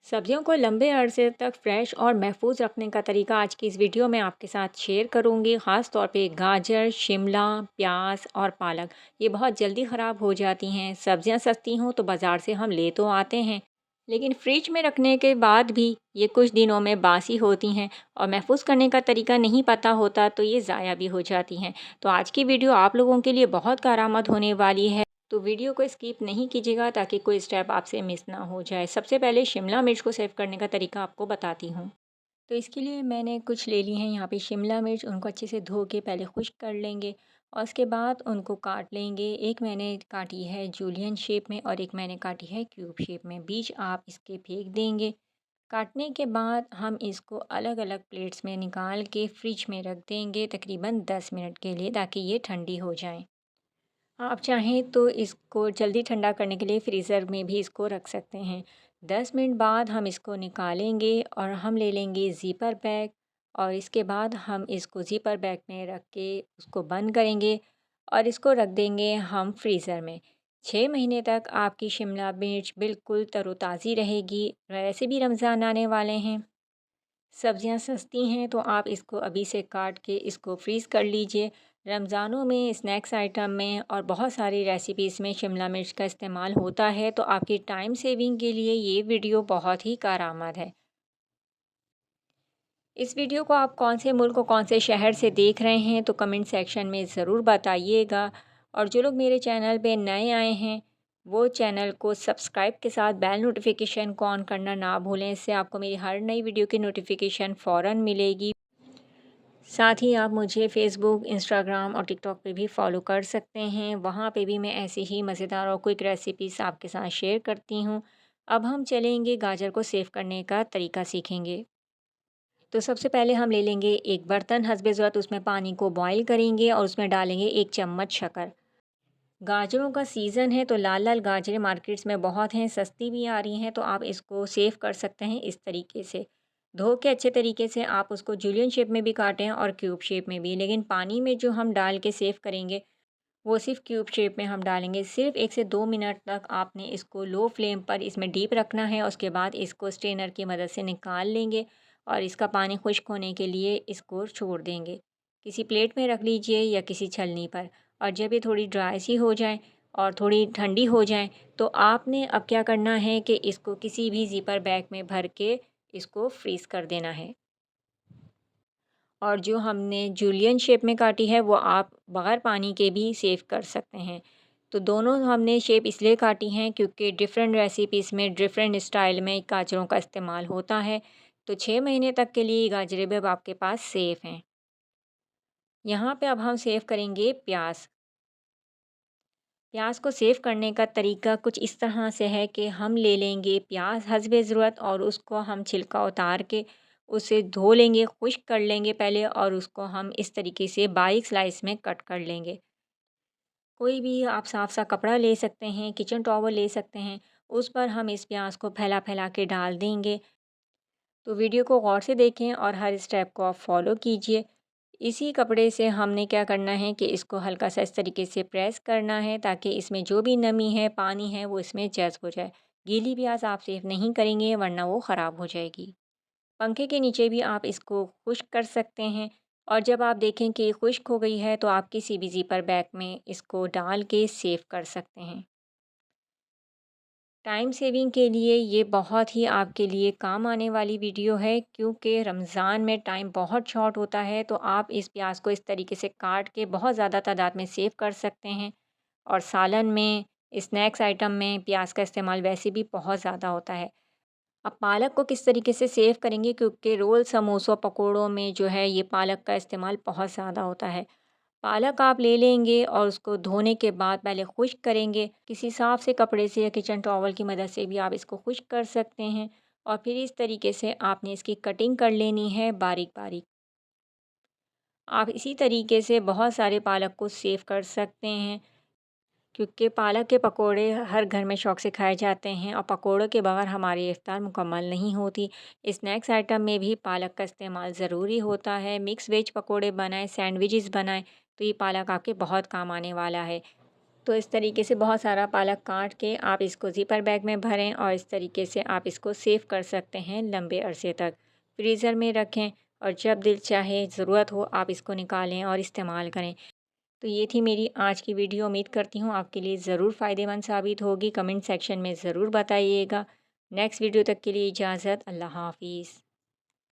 सब्जियों को लंबे अरसे तक फ्रेश और महफूज रखने का तरीका आज की इस वीडियो में आपके साथ शेयर करूंगी। ख़ास तौर पे गाजर, शिमला, प्याज और पालक ये बहुत जल्दी ख़राब हो जाती हैं। सब्जियां सस्ती हों तो बाज़ार से हम ले तो आते हैं, लेकिन फ्रिज में रखने के बाद भी ये कुछ दिनों में बासी होती हैं और महफूज करने का तरीका नहीं पता होता तो ये ज़ाया भी हो जाती हैं। तो आज की वीडियो आप लोगों के लिए बहुत कारआमद होने वाली है, तो वीडियो को स्किप नहीं कीजिएगा ताकि कोई स्टेप आपसे मिस ना हो जाए। सबसे पहले शिमला मिर्च को सेव करने का तरीका आपको बताती हूँ। तो इसके लिए मैंने कुछ ले ली हैं यहाँ पे शिमला मिर्च। उनको अच्छे से धो के पहले खुश्क कर लेंगे और उसके बाद उनको काट लेंगे। एक मैंने काटी है जूलियन शेप में और एक मैंने काटी है क्यूब शेप में। बीज आप इसके फेंक देंगे। काटने के बाद हम इसको अलग अलग प्लेट्स में निकाल के फ्रिज में रख देंगे तकरीबन 10 मिनट के लिए, ताकि ये ठंडी हो जाएं। आप चाहें तो इसको जल्दी ठंडा करने के लिए फ्रीज़र में भी इसको रख सकते हैं। 10 मिनट बाद हम इसको निकालेंगे और हम ले लेंगे ज़िपर बैग और इसके बाद हम इसको ज़िपर बैग में रख के उसको बंद करेंगे और इसको रख देंगे हम फ्रीज़र में। 6 महीने तक आपकी शिमला मिर्च बिल्कुल तरोताज़ी रहेगी। वैसे भी रमज़ान आने वाले हैं, सब्जियां सस्ती हैं, तो आप इसको अभी से काट के इसको फ्रीज़ कर लीजिए। रमज़ानों में स्नैक्स आइटम में और बहुत सारी रेसिपीज़ में शिमला मिर्च का इस्तेमाल होता है, तो आपकी टाइम सेविंग के लिए ये वीडियो बहुत ही कारआमद है। इस वीडियो को आप कौन से मुल्क और कौन से शहर से देख रहे हैं तो कमेंट सेक्शन में ज़रूर बताइएगा। और जो लोग मेरे चैनल पे नए आए हैं वो चैनल को सब्सक्राइब के साथ बेल नोटिफिकेशन को ऑन करना ना भूलें। इससे आपको मेरी हर नई वीडियो की नोटिफिकेशन फ़ौरन मिलेगी। साथ ही आप मुझे फ़ेसबुक, इंस्टाग्राम और टिकटॉक पे भी फॉलो कर सकते हैं। वहाँ पे भी मैं ऐसी ही मज़ेदार और क्विक रेसिपीज़ आपके साथ शेयर करती हूँ। अब हम चलेंगे गाजर को सेव करने का तरीका सीखेंगे। तो सबसे पहले हम ले लेंगे एक बर्तन, हस्बे ज़रूरत उसमें पानी को बॉईल करेंगे और उसमें डालेंगे 1 चम्मच शक्कर। गाजरों का सीज़न है तो लाल लाल गाजरें मार्केट्स में बहुत हैं, सस्ती भी आ रही हैं, तो आप इसको सेव कर सकते हैं इस तरीके से। धो के अच्छे तरीके से आप उसको जूलियन शेप में भी काटें और क्यूब शेप में भी, लेकिन पानी में जो हम डाल के सेव करेंगे वो सिर्फ़ क्यूब शेप में हम डालेंगे। सिर्फ़ 1 से 2 मिनट तक आपने इसको लो फ्लेम पर इसमें डीप रखना है। उसके बाद इसको स्ट्रेनर की मदद से निकाल लेंगे और इसका पानी खुश्क होने के लिए इसको छोड़ देंगे। किसी प्लेट में रख लीजिए या किसी छलनी पर। और जब ये थोड़ी ड्राई सी हो जाए और थोड़ी ठंडी हो जाए तो आपने अब क्या करना है कि इसको किसी भी ज़िपर बैग में भर के इसको फ्रीज़ कर देना है। और जो हमने जूलियन शेप में काटी है वो आप बग़ैर पानी के भी सेव कर सकते हैं। तो दोनों हमने शेप इसलिए काटी हैं क्योंकि डिफ़रेंट रेसिपीज़ में डिफ़रेंट स्टाइल में गाजरों का इस्तेमाल होता है। तो 6 महीने तक के लिए गाजरें भी अब आपके पास सेफ़ हैं। यहाँ पे अब हम सेव करेंगे प्याज। प्याज को सेव करने का तरीका कुछ इस तरह से है कि हम ले लेंगे प्याज हस्बे ज़रूरत और उसको हम छिलका उतार के उसे धो लेंगे, खुश्क कर लेंगे पहले और उसको हम इस तरीके से बारीक स्लाइस में कट कर लेंगे। कोई भी आप साफ सा कपड़ा ले सकते हैं, किचन टॉवल ले सकते हैं, उस पर हम इस प्याज को फैला फैला के डाल देंगे। तो वीडियो को गौर से देखें और हर स्टेप को आप फॉलो कीजिए। इसी कपड़े से हमने क्या करना है कि इसको हल्का सा इस तरीके से प्रेस करना है ताकि इसमें जो भी नमी है, पानी है, वो इसमें जज़्ब हो जाए। गीली प्याज़ आप सेव नहीं करेंगे वरना वो ख़राब हो जाएगी। पंखे के नीचे भी आप इसको खुश्क कर सकते हैं और जब आप देखें कि ये खुश्क हो गई है तो आप किसी भी ज़िपर बैग में इसको डाल के सेव कर सकते हैं। टाइम सेविंग के लिए ये बहुत ही आपके लिए काम आने वाली वीडियो है क्योंकि रमज़ान में टाइम बहुत शॉर्ट होता है, तो आप इस प्याज को इस तरीके से काट के बहुत ज़्यादा तादाद में सेव कर सकते हैं। और सालन में, स्नैक्स आइटम में प्याज का इस्तेमाल वैसे भी बहुत ज़्यादा होता है। अब पालक को किस तरीके से सेव करेंगे क्योंकि रोल, समोसों, पकोड़ों में जो है ये पालक का इस्तेमाल बहुत ज़्यादा होता है। पालक आप ले लेंगे और उसको धोने के बाद पहले खुश्क करेंगे। किसी साफ़ से कपड़े से या किचन टॉवल की मदद से भी आप इसको खुश्क कर सकते हैं और फिर इस तरीके से आपने इसकी कटिंग कर लेनी है बारीक-बारीक। आप इसी तरीके से बहुत सारे पालक को सेव कर सकते हैं क्योंकि पालक के पकोड़े हर घर में शौक़ से खाए जाते हैं और पकोड़ों के बगैर हमारी इफ्तार मुकम्मल नहीं होती। स्नैक्स आइटम में भी पालक का इस्तेमाल ज़रूरी होता है। मिक्स वेज पकोड़े बनाएँ, सैंडविचेस बनाएँ, तो ये पालक आपके बहुत काम आने वाला है। तो इस तरीके से बहुत सारा पालक काट के आप इसको ज़िपर बैग में भरें और इस तरीके से आप इसको सेव कर सकते हैं लंबे अरसे तक। फ्रीज़र में रखें और जब दिल चाहे ज़रूरत हो आप इसको निकालें और इस्तेमाल करें। तो ये थी मेरी आज की वीडियो। उम्मीद करती हूँ आपके लिए ज़रूर फ़ायदेमंद साबित होगी। कमेंट सेक्शन में ज़रूर बताइएगा। नेक्स्ट वीडियो तक के लिए इजाज़त। अल्लाह हाफ़िज़।